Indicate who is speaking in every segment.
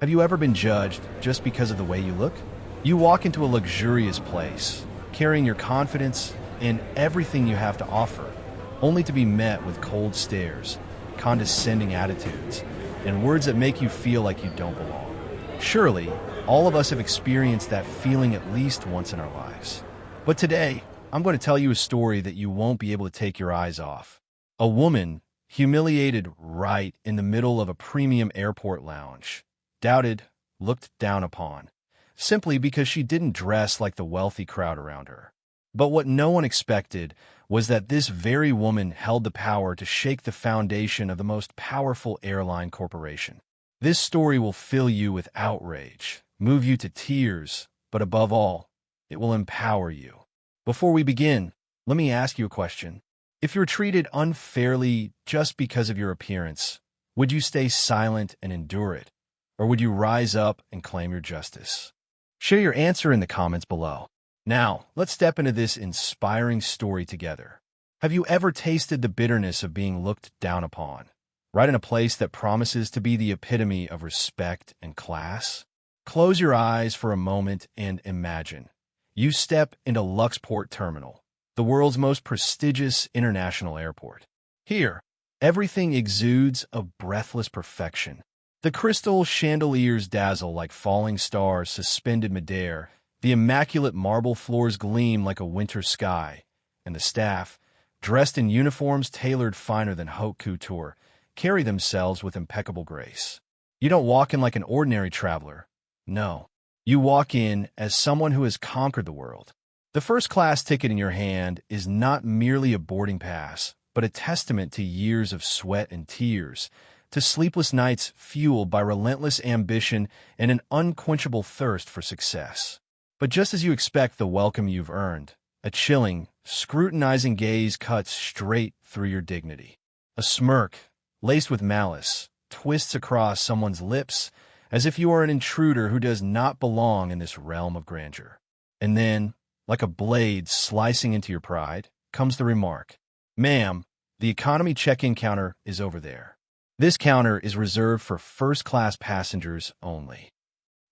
Speaker 1: Have you ever been judged just because of the way you look? You walk into a luxurious place, carrying your confidence and everything you have to offer, only to be met with cold stares, condescending attitudes, and words that make you feel like you don't belong. Surely, all of us have experienced that feeling at least once in our lives. But today, I'm going to tell you a story that you won't be able to take your eyes off. A woman humiliated right in the middle of a premium airport lounge, doubted, looked down upon, simply because she didn't dress like the wealthy crowd around her. But what no one expected was that this very woman held the power to shake the foundation of the most powerful airline corporation. This story will fill you with outrage, move you to tears, but above all, it will empower you. Before we begin, let me ask you a question. If you're treated unfairly just because of your appearance, would you stay silent and endure it? Or would you rise up and claim your justice? Share your answer in the comments below. Now, let's step into this inspiring story together. Have you ever tasted the bitterness of being looked down upon, right in a place that promises to be the epitome of respect and class? Close your eyes for a moment and imagine. You step into Luxport Terminal, the world's most prestigious international airport. Here, everything exudes a breathless perfection. The crystal chandeliers dazzle like falling stars suspended midair, the immaculate marble floors gleam like a winter sky, and the staff, dressed in uniforms tailored finer than haute couture, carry themselves with impeccable grace. You don't walk in like an ordinary traveler. No, you walk in as someone who has conquered the world. The first-class ticket in your hand is not merely a boarding pass, but a testament to years of sweat and tears, to sleepless nights fueled by relentless ambition and an unquenchable thirst for success. But just as you expect the welcome you've earned, a chilling, scrutinizing gaze cuts straight through your dignity. A smirk, laced with malice, twists across someone's lips as if you are an intruder who does not belong in this realm of grandeur. And then, like a blade slicing into your pride, comes the remark, "Ma'am, the economy check-in counter is over there. This counter is reserved for first-class passengers only."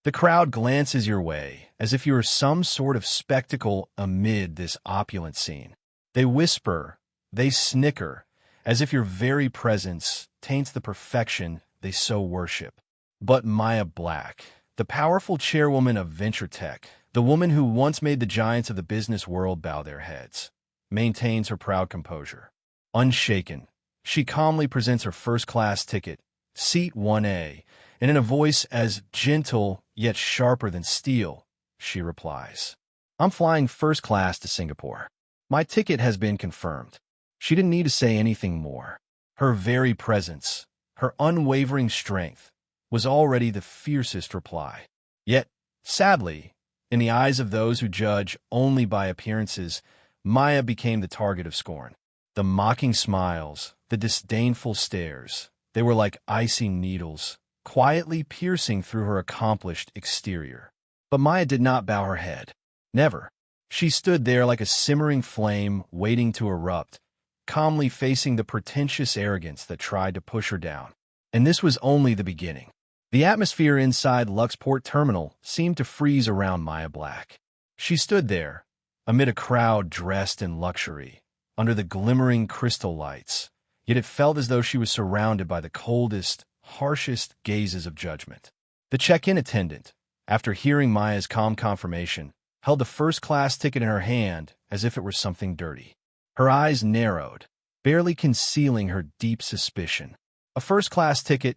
Speaker 1: The crowd glances your way, as if you are some sort of spectacle amid this opulent scene. They whisper, they snicker, as if your very presence taints the perfection they so worship. But Maya Black, the powerful chairwoman of venture tech, the woman who once made the giants of the business world bow their heads, maintains her proud composure. Unshaken, she calmly presents her first-class ticket, seat 1A, and in a voice as gentle yet sharper than steel, she replies, "I'm flying first class to Singapore. My ticket has been confirmed." She didn't need to say anything more. Her very presence, her unwavering strength, was already the fiercest reply. Yet, sadly, in the eyes of those who judge only by appearances, Maya became the target of scorn. The mocking smiles, the disdainful stares, they were like icy needles, quietly piercing through her accomplished exterior. But Maya did not bow her head. Never. She stood there like a simmering flame waiting to erupt, calmly facing the pretentious arrogance that tried to push her down. And this was only the beginning. The atmosphere inside Luxport Terminal seemed to freeze around Maya Black. She stood there, amid a crowd dressed in luxury, under the glimmering crystal lights, yet it felt as though she was surrounded by the coldest, harshest gazes of judgment. The check-in attendant, after hearing Maya's calm confirmation, held the first-class ticket in her hand as if it were something dirty. Her eyes narrowed, barely concealing her deep suspicion. "A first-class ticket?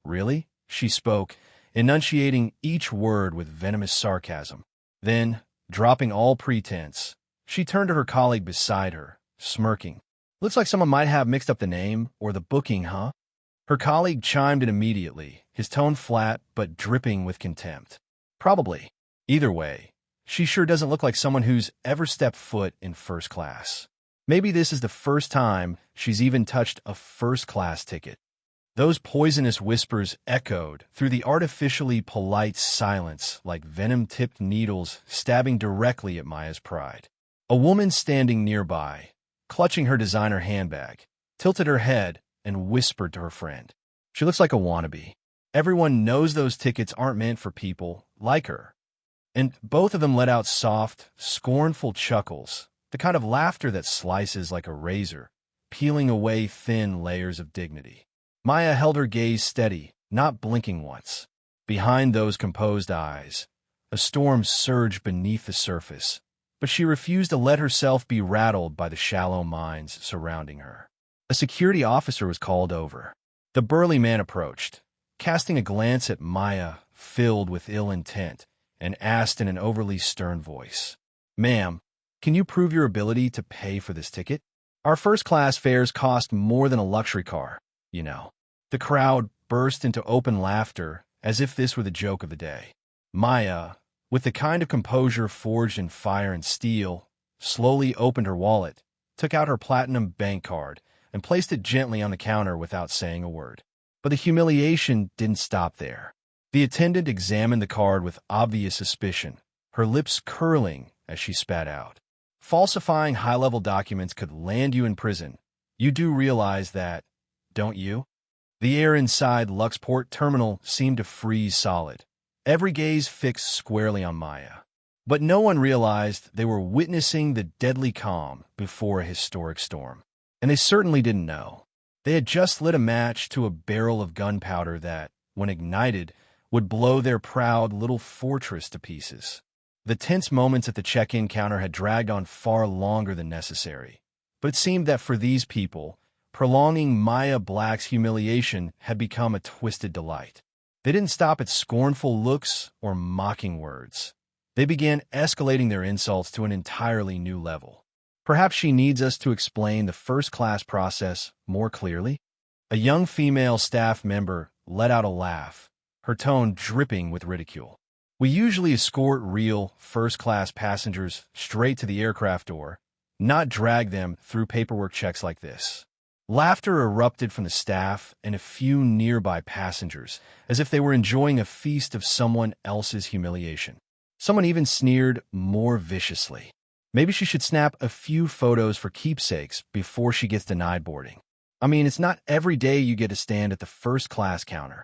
Speaker 1: Really?" she spoke, enunciating each word with venomous sarcasm. Then, dropping all pretense, she turned to her colleague beside her, smirking. "Looks like someone might have mixed up the name or the booking, huh?" Her colleague chimed in immediately, his tone flat but dripping with contempt. "Probably. Either way, she sure doesn't look like someone who's ever stepped foot in first class. Maybe this is the first time she's even touched a first-class ticket." Those poisonous whispers echoed through the artificially polite silence like venom-tipped needles stabbing directly at Maya's pride. A woman standing nearby, clutching her designer handbag, tilted her head and whispered to her friend, "She looks like a wannabe." Everyone knows those tickets aren't meant for people like her. And both of them let out soft, scornful chuckles, the kind of laughter that slices like a razor, peeling away thin layers of dignity. Maya held her gaze steady, not blinking once. Behind those composed eyes, a storm surged beneath the surface, but she refused to let herself be rattled by the shallow minds surrounding her. A security officer was called over. The burly man approached, casting a glance at Maya filled with ill intent, and asked in an overly stern voice, "Ma'am, can you prove your ability to pay for this ticket? Our first-class fares cost more than a luxury car, you know." The crowd burst into open laughter as if this were the joke of the day. Maya, with the kind of composure forged in fire and steel, slowly opened her wallet, took out her platinum bank card, and placed it gently on the counter without saying a word. But the humiliation didn't stop there. The attendant examined the card with obvious suspicion, her lips curling as she spat out. "Falsifying high-level documents could land you in prison. You do realize that, don't you?" The air inside Luxport Terminal seemed to freeze solid, every gaze fixed squarely on Maya. But no one realized they were witnessing the deadly calm before a historic storm. And they certainly didn't know. They had just lit a match to a barrel of gunpowder that, when ignited, would blow their proud little fortress to pieces. The tense moments at the check-in counter had dragged on far longer than necessary. But it seemed that for these people, prolonging Maya Black's humiliation had become a twisted delight. They didn't stop at scornful looks or mocking words. They began escalating their insults to an entirely new level. Perhaps she needs us to explain the first-class process more clearly? A young female staff member let out a laugh, her tone dripping with ridicule. "We usually escort real, first-class passengers straight to the aircraft door, not drag them through paperwork checks like this." Laughter erupted from the staff and a few nearby passengers, as if they were enjoying a feast of someone else's humiliation. Someone even sneered more viciously. Maybe she should snap a few photos for keepsakes before she gets denied boarding. I mean, it's not every day you get to stand at the first-class counter.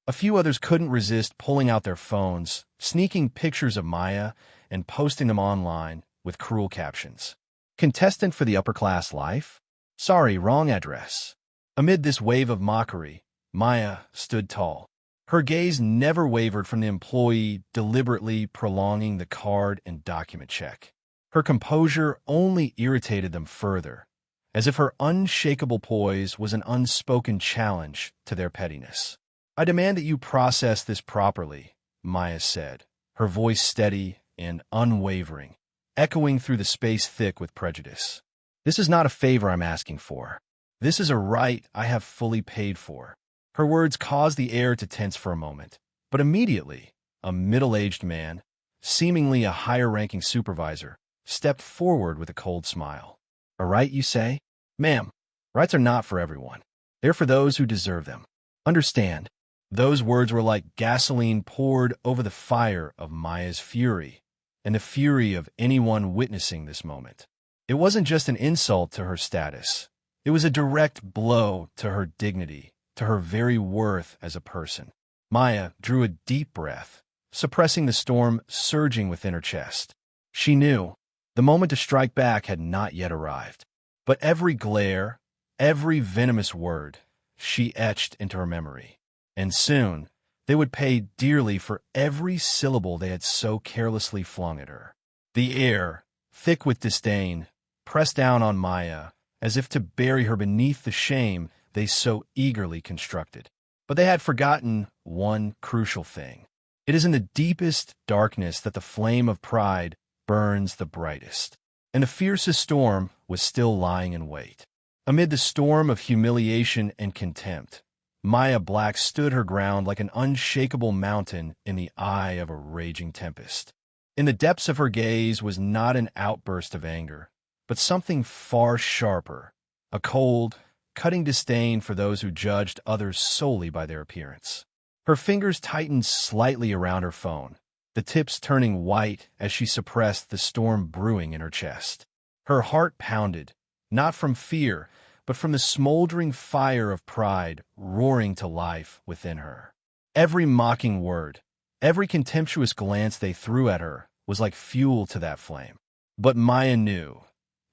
Speaker 1: A few others couldn't resist pulling out their phones, sneaking pictures of Maya, and posting them online with cruel captions. "Contestant for the upper-class life? Sorry, wrong address." Amid this wave of mockery, Maya stood tall. Her gaze never wavered from the employee deliberately prolonging the card and document check. Her composure only irritated them further, as if her unshakable poise was an unspoken challenge to their pettiness. "I demand that you process this properly," Maya said, her voice steady and unwavering, echoing through the space thick with prejudice. "This is not a favor I'm asking for. This is a right I have fully paid for." Her words caused the air to tense for a moment, but immediately, a middle-aged man, seemingly a higher-ranking supervisor, stepped forward with a cold smile. "A right, you say? Ma'am, rights are not for everyone. They're for those who deserve them. Understand?" Those words were like gasoline poured over the fire of Maya's fury, and the fury of anyone witnessing this moment. It wasn't just an insult to her status. It was a direct blow to her dignity, to her very worth as a person. Maya drew a deep breath, suppressing the storm surging within her chest. She knew the moment to strike back had not yet arrived. But every glare, every venomous word, she etched into her memory. And soon, they would pay dearly for every syllable they had so carelessly flung at her. The air, thick with disdain, pressed down on Maya, as if to bury her beneath the shame they so eagerly constructed. But they had forgotten one crucial thing. It is in the deepest darkness that the flame of pride burns the brightest. And the fiercest storm was still lying in wait. Amid the storm of humiliation and contempt, Maya Black stood her ground like an unshakable mountain in the eye of a raging tempest. In the depths of her gaze was not an outburst of anger, but something far sharper, a cold, cutting disdain for those who judged others solely by their appearance. Her fingers tightened slightly around her phone, the tips turning white as she suppressed the storm brewing in her chest. Her heart pounded, not from fear, but from the smoldering fire of pride roaring to life within her. Every mocking word, every contemptuous glance they threw at her was like fuel to that flame. But Maya knew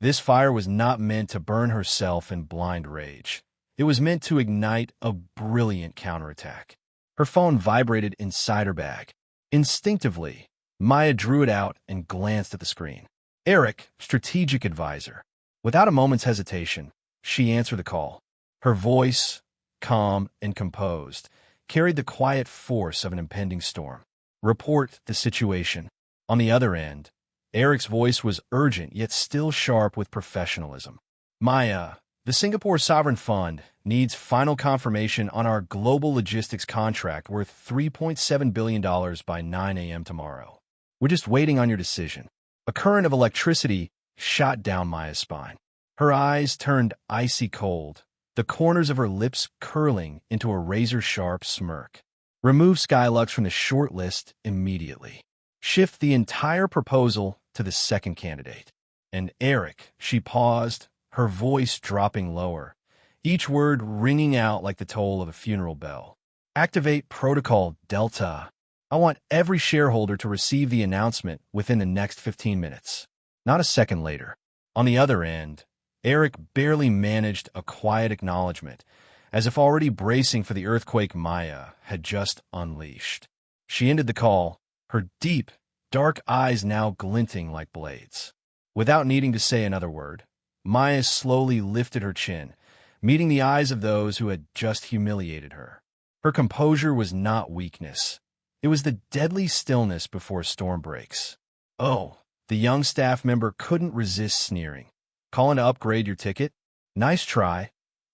Speaker 1: this fire was not meant to burn herself in blind rage. It was meant to ignite a brilliant counterattack. Her phone vibrated inside her bag. Instinctively, Maya drew it out and glanced at the screen. Eric, strategic advisor. Without a moment's hesitation, she answered the call. Her voice, calm and composed, carried the quiet force of an impending storm. Report the situation. On the other end, Eric's voice was urgent yet still sharp with professionalism. Maya, the Singapore Sovereign Fund needs final confirmation on our global logistics contract worth $3.7 billion by 9 a.m. tomorrow. We're just waiting on your decision. A current of electricity shot down Maya's spine. Her eyes turned icy cold, the corners of her lips curling into a razor-sharp smirk. Remove Skylux from the short list immediately. Shift the entire proposal to the second candidate. And Eric, she paused, her voice dropping lower, each word ringing out like the toll of a funeral bell. Activate Protocol Delta. I want every shareholder to receive the announcement within the next 15 minutes, not a second later. On the other end, Eric barely managed a quiet acknowledgement, as if already bracing for the earthquake Maya had just unleashed. She ended the call, her deep, dark eyes now glinting like blades. Without needing to say another word, Maya slowly lifted her chin, meeting the eyes of those who had just humiliated her. Her composure was not weakness. It was the deadly stillness before a storm breaks. Oh, the young staff member couldn't resist sneering. Calling to upgrade your ticket? Nice try,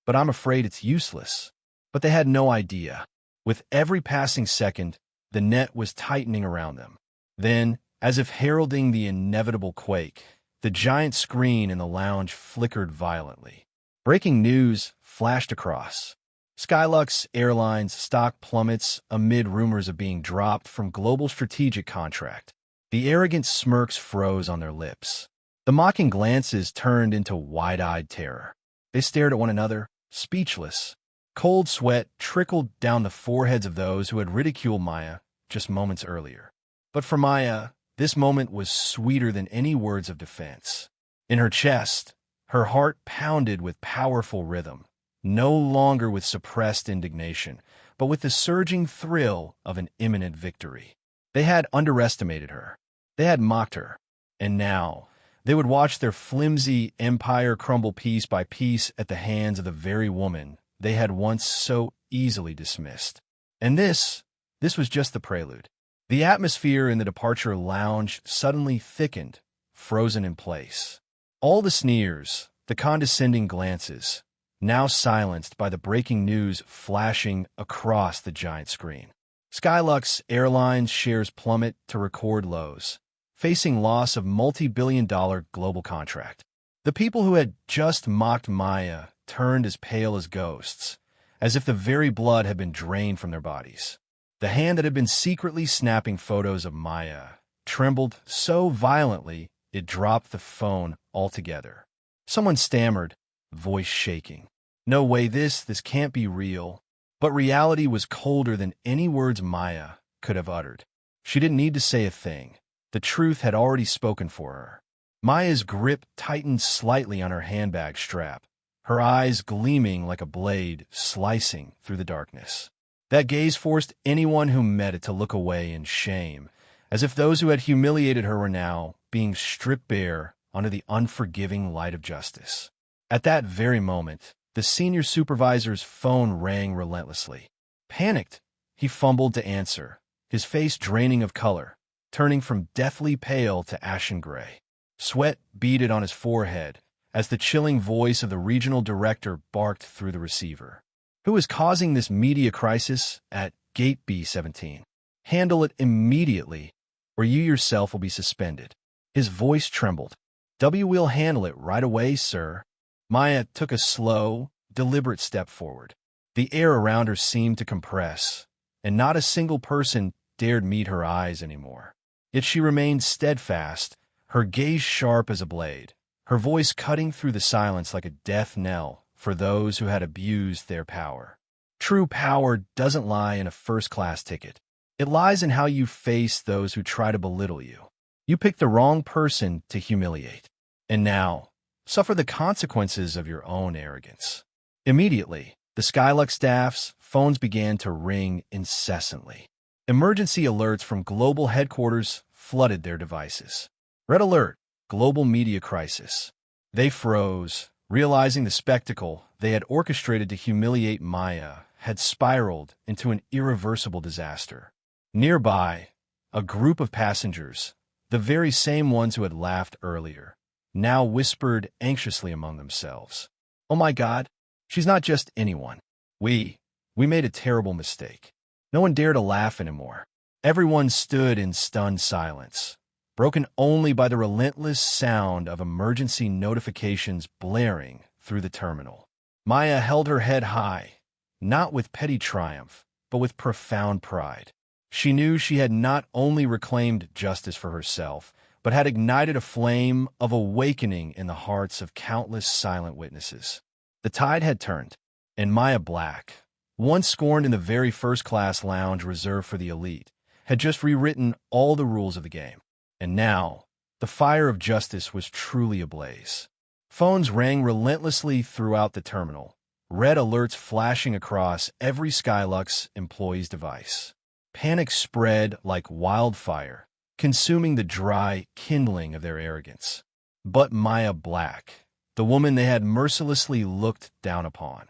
Speaker 1: but I'm afraid it's useless. But they had no idea. With every passing second, the net was tightening around them. Then, as if heralding the inevitable quake, the giant screen in the lounge flickered violently. Breaking news flashed across. Skylux Airline's stock plummets amid rumors of being dropped from global strategic contract. The arrogant smirks froze on their lips. The mocking glances turned into wide-eyed terror. They stared at one another, speechless. Cold sweat trickled down the foreheads of those who had ridiculed Maya just moments earlier. But for Maya, this moment was sweeter than any words of defense. In her chest, her heart pounded with powerful rhythm, no longer with suppressed indignation, but with the surging thrill of an imminent victory. They had underestimated her. They had mocked her. And now, they would watch their flimsy empire crumble piece by piece at the hands of the very woman they had once so easily dismissed. And this was just the prelude. The atmosphere in the departure lounge suddenly thickened, frozen in place. All the sneers, the condescending glances, now silenced by the breaking news flashing across the giant screen. Skylux Airlines shares plummet to record lows, facing loss of multi-billion-dollar global contract. The people who had just mocked Maya turned as pale as ghosts, as if the very blood had been drained from their bodies. The hand that had been secretly snapping photos of Maya trembled so violently it dropped the phone altogether. Someone stammered, voice shaking. No way, this can't be real. But reality was colder than any words Maya could have uttered. She didn't need to say a thing. The truth had already spoken for her. Maya's grip tightened slightly on her handbag strap, her eyes gleaming like a blade slicing through the darkness. That gaze forced anyone who met it to look away in shame, as if those who had humiliated her were now being stripped bare under the unforgiving light of justice. At that very moment, the senior supervisor's phone rang relentlessly. Panicked, he fumbled to answer, his face draining of color, turning from deathly pale to ashen gray. Sweat beaded on his forehead as the chilling voice of the regional director barked through the receiver. Who is causing this media crisis at Gate B17? Handle it immediately, or you yourself will be suspended. His voice trembled. We'll handle it right away, sir. Maya took a slow, deliberate step forward. The air around her seemed to compress, and not a single person dared meet her eyes anymore. Yet she remained steadfast, her gaze sharp as a blade, her voice cutting through the silence like a death knell for those who had abused their power. True power doesn't lie in a first-class ticket. It lies in how you face those who try to belittle you. You picked the wrong person to humiliate. And now, suffer the consequences of your own arrogance. Immediately, the Skylux staff's phones began to ring incessantly. Emergency alerts from global headquarters flooded their devices. Red alert, global media crisis. They froze, realizing the spectacle they had orchestrated to humiliate Maya had spiraled into an irreversible disaster. Nearby, a group of passengers, the very same ones who had laughed earlier, now whispered anxiously among themselves. "Oh my God, she's not just anyone. We made a terrible mistake." No one dared to laugh anymore. Everyone stood in stunned silence, broken only by the relentless sound of emergency notifications blaring through the terminal. Maya held her head high, not with petty triumph, but with profound pride. She knew she had not only reclaimed justice for herself, but had ignited a flame of awakening in the hearts of countless silent witnesses. The tide had turned, and Maya Black, once scorned in the very first-class lounge reserved for the elite, had just rewritten all the rules of the game. And now, the fire of justice was truly ablaze. Phones rang relentlessly throughout the terminal, red alerts flashing across every Skylux employee's device. Panic spread like wildfire, consuming the dry kindling of their arrogance. But Maya Black, the woman they had mercilessly looked down upon,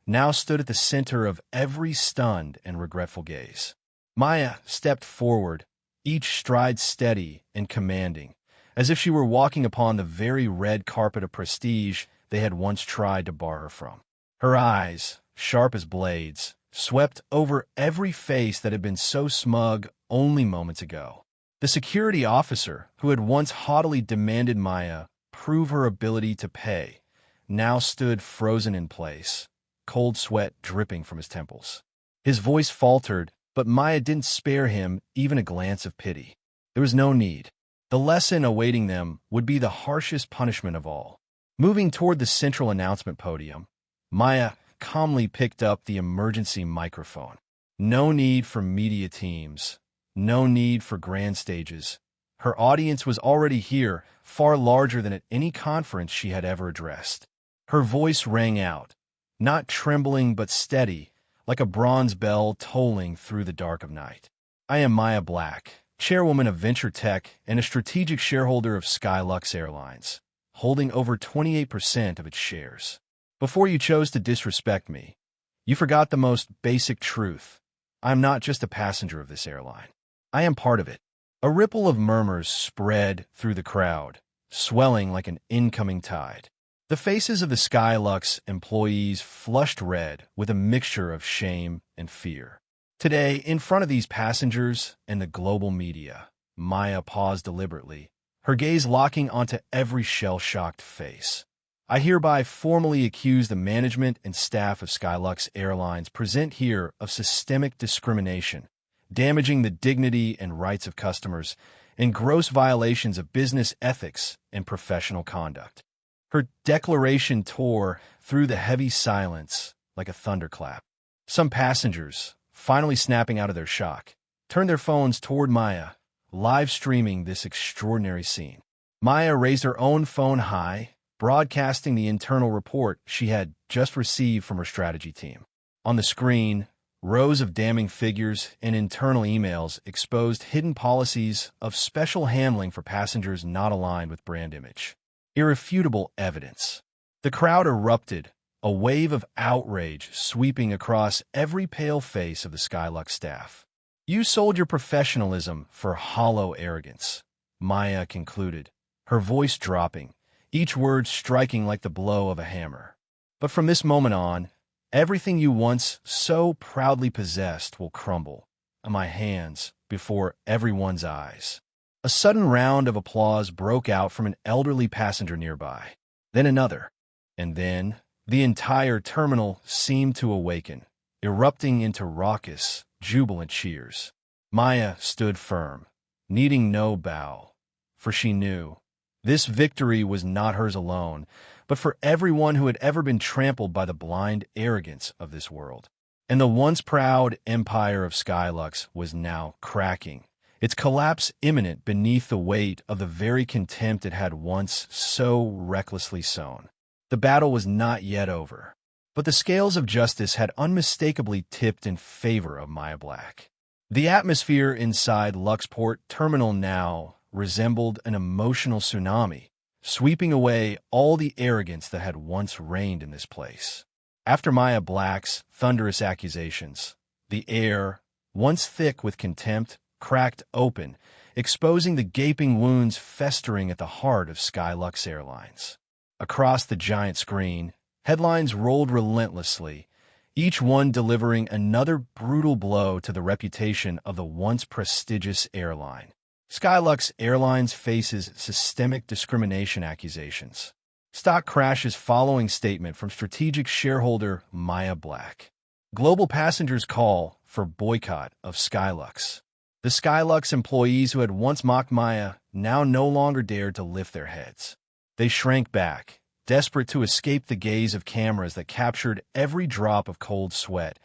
Speaker 1: now stood at the center of every stunned and regretful gaze. Maya stepped forward, each stride steady and commanding, as if she were walking upon the very red carpet of prestige they had once tried to bar her from. Her eyes, sharp as blades, swept over every face that had been so smug only moments ago. The security officer, who had once haughtily demanded Maya prove her ability to pay, now stood frozen in place, cold sweat dripping from his temples. His voice faltered, but Maya didn't spare him even a glance of pity. There was no need. The lesson awaiting them would be the harshest punishment of all. Moving toward the central announcement podium, Maya calmly picked up the emergency microphone. No need for media teams. No need for grand stages. Her audience was already here, far larger than at any conference she had ever addressed. Her voice rang out, not trembling but steady, like a bronze bell tolling through the dark of night. "I am Maya Black, chairwoman of Venture Tech and a strategic shareholder of Skylux Airlines, holding over 28% of its shares. Before you chose to disrespect me, you forgot the most basic truth. I'm not just a passenger of this airline. I am part of it." A ripple of murmurs spread through the crowd, swelling like an incoming tide. The faces of the Skylux employees flushed red with a mixture of shame and fear. Today, in front of these passengers and the global media, Maya paused deliberately, her gaze locking onto every shell-shocked face. "I hereby formally accuse the management and staff of Skylux Airlines present here of systemic discrimination, damaging the dignity and rights of customers, and gross violations of business ethics and professional conduct." Her declaration tore through the heavy silence like a thunderclap. Some passengers, finally snapping out of their shock, turned their phones toward Maya, live streaming this extraordinary scene. Maya raised her own phone high, broadcasting the internal report she had just received from her strategy team. On the screen, rows of damning figures and internal emails exposed hidden policies of special handling for passengers not aligned with brand image. Irrefutable evidence. The crowd erupted, a wave of outrage sweeping across every pale face of the Skylux staff. "You sold your professionalism for hollow arrogance," Maya concluded, her voice dropping, each word striking like the blow of a hammer. "But from this moment on, everything you once so proudly possessed will crumble at my hands before everyone's eyes." A sudden round of applause broke out from an elderly passenger nearby, then another, and then the entire terminal seemed to awaken, erupting into raucous, jubilant cheers. Maya stood firm, needing no bow, for she knew this victory was not hers alone, but for everyone who had ever been trampled by the blind arrogance of this world. And the once proud empire of Skylux was now cracking, its collapse imminent beneath the weight of the very contempt it had once so recklessly sown. The battle was not yet over, but the scales of justice had unmistakably tipped in favor of Maya Black. The atmosphere inside Luxport Terminal now resembled an emotional tsunami, sweeping away all the arrogance that had once reigned in this place. After Maya Black's thunderous accusations, the air, once thick with contempt, cracked open, exposing the gaping wounds festering at the heart of Skylux Airlines. Across the giant screen, headlines rolled relentlessly, each one delivering another brutal blow to the reputation of the once prestigious airline. Skylux Airlines faces systemic discrimination accusations. Stock crashes following statement from strategic shareholder Maya Black. Global passengers call for boycott of Skylux. The Skylux employees who had once mocked Maya now no longer dared to lift their heads. They shrank back, desperate to escape the gaze of cameras that captured every drop of cold sweat,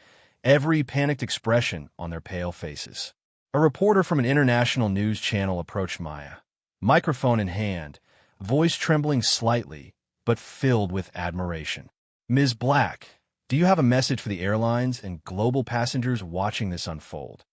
Speaker 1: every panicked expression on their pale faces. A reporter from an international news channel approached Maya, microphone in hand, voice trembling slightly, but filled with admiration. "Ms. Black, do you have a message for the airlines and global passengers watching this unfold?"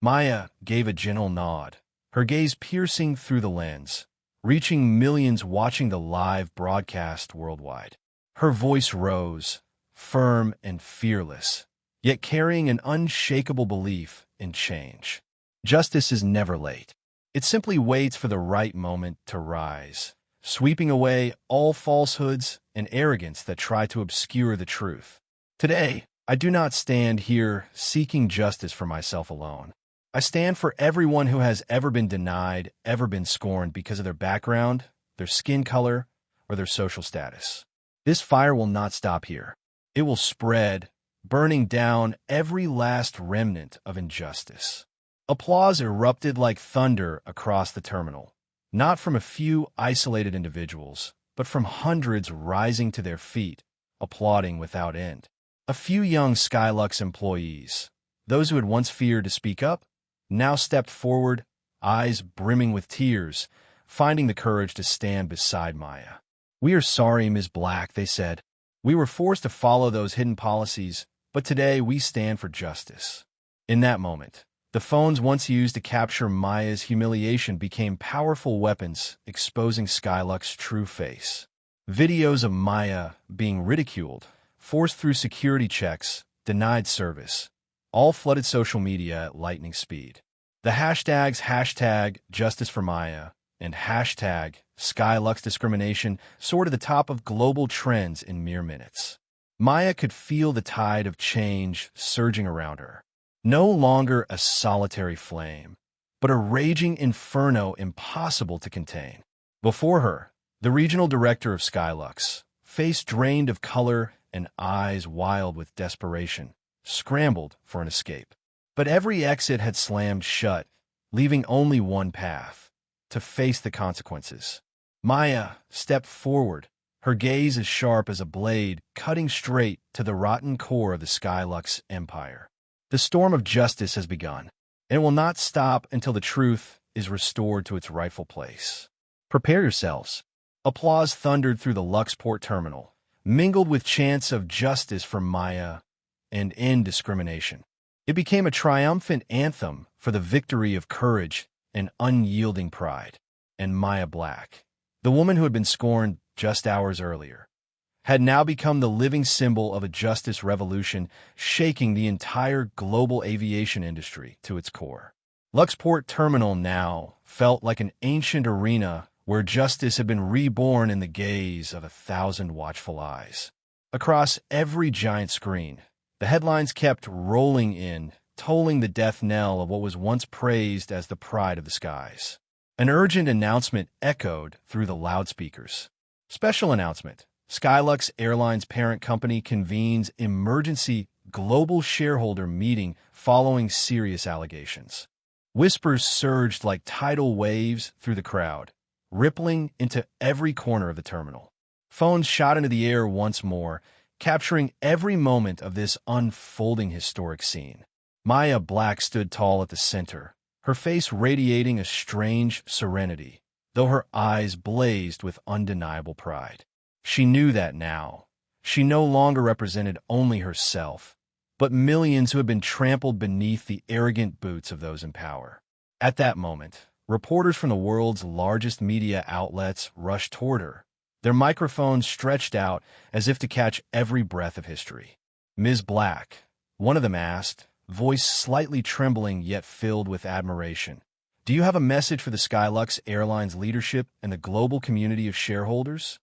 Speaker 1: Maya gave a gentle nod, her gaze piercing through the lens, reaching millions watching the live broadcast worldwide. Her voice rose, firm and fearless, yet carrying an unshakable belief in change. Justice is never late. It simply waits for the right moment to rise, sweeping away all falsehoods and arrogance that try to obscure the truth. Today, I do not stand here seeking justice for myself alone. I stand for everyone who has ever been denied, ever been scorned because of their background, their skin color, or their social status. This fire will not stop here. It will spread, burning down every last remnant of injustice. Applause erupted like thunder across the terminal, not from a few isolated individuals, but from hundreds rising to their feet, applauding without end. A few young Skylux employees, those who had once feared to speak up, now stepped forward, eyes brimming with tears, finding the courage to stand beside Maya. "We are sorry, Ms. Black," they said. "We were forced to follow those hidden policies, but today we stand for justice." In that moment, the phones once used to capture Maya's humiliation became powerful weapons, exposing Skylux's true face. Videos of Maya being ridiculed, forced through security checks, denied service, all flooded social media at lightning speed. The hashtags #JusticeForMaya and #SkyluxDiscrimination soared to the top of global trends in mere minutes. Maya could feel the tide of change surging around her. No longer a solitary flame, but a raging inferno impossible to contain. Before her, the regional director of Skylux, face drained of color and eyes wild with desperation, scrambled for an escape. But every exit had slammed shut, leaving only one path: to face the consequences. Maya stepped forward, her gaze as sharp as a blade, cutting straight to the rotten core of the Skylux empire. The storm of justice has begun, and it will not stop until the truth is restored to its rightful place. Prepare yourselves. Applause thundered through the Luxport terminal, mingled with chants of justice for Maya and end discrimination. It became a triumphant anthem for the victory of courage and unyielding pride. And Maya Black, the woman who had been scorned just hours earlier, had now become the living symbol of a justice revolution shaking the entire global aviation industry to its core. Luxport Terminal now felt like an ancient arena where justice had been reborn in the gaze of 1,000 watchful eyes. Across every giant screen, the headlines kept rolling in, tolling the death knell of what was once praised as the pride of the skies. An urgent announcement echoed through the loudspeakers. Special announcement: Skylux Airlines parent company convenes emergency global shareholder meeting following serious allegations. Whispers surged like tidal waves through the crowd, rippling into every corner of the terminal. Phones shot into the air once more, capturing every moment of this unfolding historic scene. Maya Black stood tall at the center, her face radiating a strange serenity, though her eyes blazed with undeniable pride. She knew that now. She no longer represented only herself, but millions who had been trampled beneath the arrogant boots of those in power. At that moment, reporters from the world's largest media outlets rushed toward her, their microphones stretched out as if to catch every breath of history. "Ms. Black," one of them asked, voice slightly trembling yet filled with admiration, "do you have a message for the Skylux Airlines leadership and the global community of shareholders?"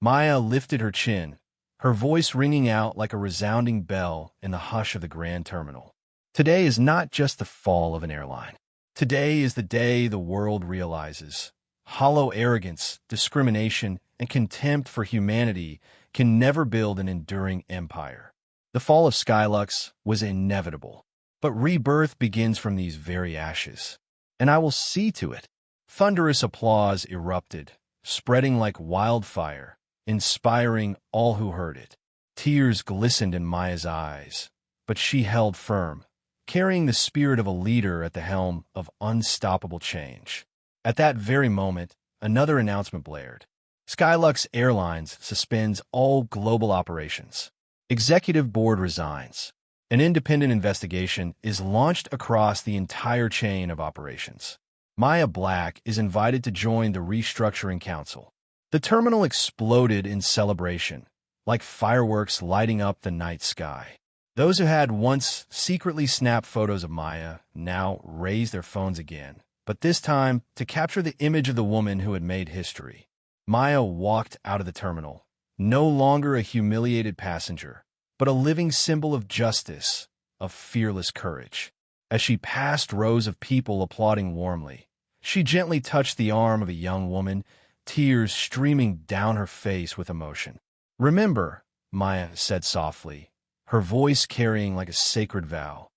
Speaker 1: Maya lifted her chin, her voice ringing out like a resounding bell in the hush of the Grand Terminal. Today is not just the fall of an airline. Today is the day the world realizes hollow arrogance, discrimination, and contempt for humanity can never build an enduring empire. The fall of Skylux was inevitable, but rebirth begins from these very ashes. And I will see to it. Thunderous applause erupted, spreading like wildfire, inspiring all who heard it. Tears glistened in Maya's eyes, but she held firm, carrying the spirit of a leader at the helm of unstoppable change. At that very moment, another announcement blared. Skylux Airlines suspends all global operations. Executive board resigns. An independent investigation is launched across the entire chain of operations. Maya Black is invited to join the restructuring council. The terminal exploded in celebration, like fireworks lighting up the night sky. Those who had once secretly snapped photos of Maya now raised their phones again, but this time to capture the image of the woman who had made history. Maya walked out of the terminal, no longer a humiliated passenger, but a living symbol of justice, of fearless courage. As she passed rows of people applauding warmly, she gently touched the arm of a young woman, tears streaming down her face with emotion. "Remember," Maya said softly, her voice carrying like a sacred vow,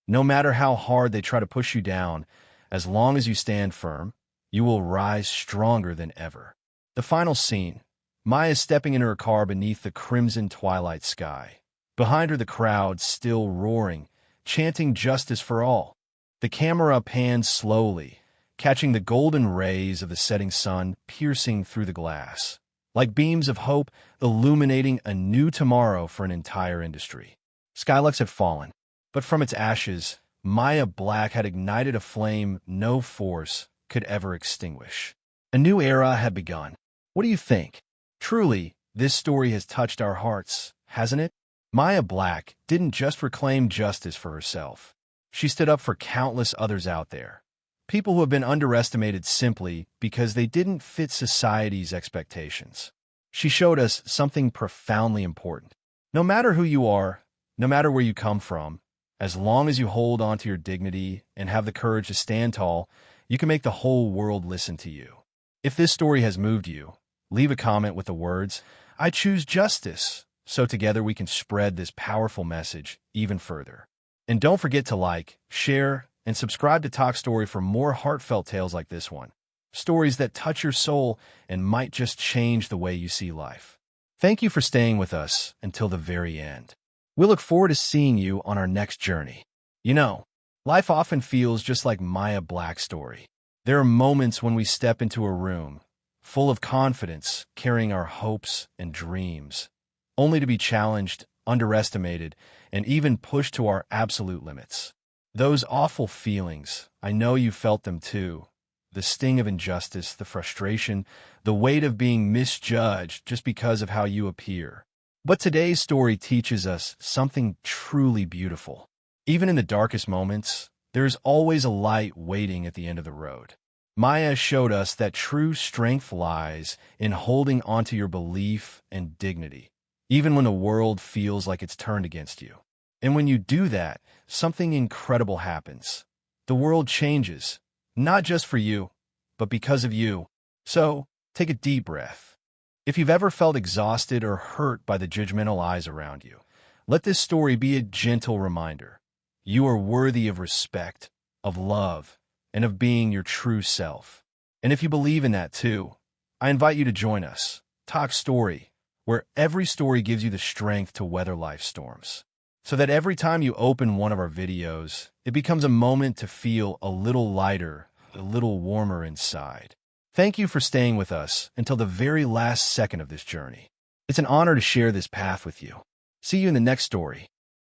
Speaker 1: "no matter how hard they try to push you down, as long as you stand firm, you will rise stronger than ever." The final scene, Maya stepping into her car beneath the crimson twilight sky. Behind her the crowd still roaring, chanting justice for all. The camera pans slowly, catching the golden rays of the setting sun piercing through the glass, like beams of hope illuminating a new tomorrow for an entire industry. Skylux had fallen, but from its ashes, Maya Black had ignited a flame no force could ever extinguish. A new era had begun. What do you think? Truly, this story has touched our hearts, hasn't it? Maya Black didn't just reclaim justice for herself. She stood up for countless others out there. People who have been underestimated simply because they didn't fit society's expectations. She showed us something profoundly important. No matter who you are, no matter where you come from, as long as you hold on to your dignity and have the courage to stand tall, you can make the whole world listen to you. If this story has moved you, leave a comment with the words, "I choose justice," so together we can spread this powerful message even further. And don't forget to like, share, and subscribe to Toch Story for more heartfelt tales like this one. Stories that touch your soul and might just change the way you see life. Thank you for staying with us until the very end. We look forward to seeing you on our next journey. You know, life often feels just like Maya Black's story. There are moments when we step into a room, full of confidence, carrying our hopes and dreams, only to be challenged, underestimated, and even pushed to our absolute limits. Those awful feelings, I know you felt them too. The sting of injustice, the frustration, the weight of being misjudged just because of how you appear. But today's story teaches us something truly beautiful. Even in the darkest moments, there's always a light waiting at the end of the road. Maya showed us that true strength lies in holding onto your belief and dignity, even when the world feels like it's turned against you. And when you do that, something incredible happens. The world changes, not just for you, but because of you. So, take a deep breath. If you've ever felt exhausted or hurt by the judgmental eyes around you, let this story be a gentle reminder. You are worthy of respect, of love, and of being your true self. And if you believe in that too, I invite you to join us. Toch Story, where every story gives you the strength to weather life's storms. So that every time you open one of our videos, it becomes a moment to feel a little lighter, a little warmer inside. Thank you for staying with us until the very last second of this journey. It's an honor to share this path with you. See you in the next story.